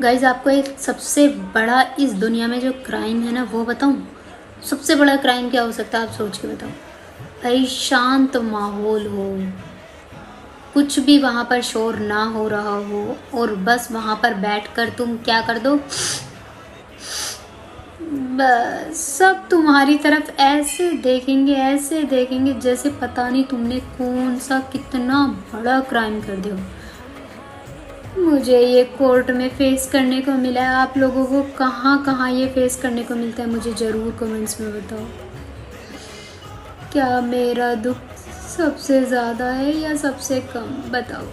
Guys आपको एक सबसे बड़ा इस दुनिया में जो क्राइम है ना वो बताऊं। सबसे बड़ा क्राइम क्या हो सकता है, आप सोच के बताओ। भाई शांत माहौल हो, कुछ भी वहाँ पर शोर ना हो रहा हो और बस वहाँ पर बैठकर तुम क्या कर दो, बस सब तुम्हारी तरफ ऐसे देखेंगे जैसे पता नहीं तुमने कौन सा कितना बड़ा क्राइम कर दिया। मुझे ये कोर्ट में फेस करने को मिला है, आप लोगों को कहाँ कहाँ ये फेस करने को मिलता है मुझे ज़रूर कमेंट्स में बताओ। क्या मेरा दुख सबसे ज़्यादा है या सबसे कम, बताओ।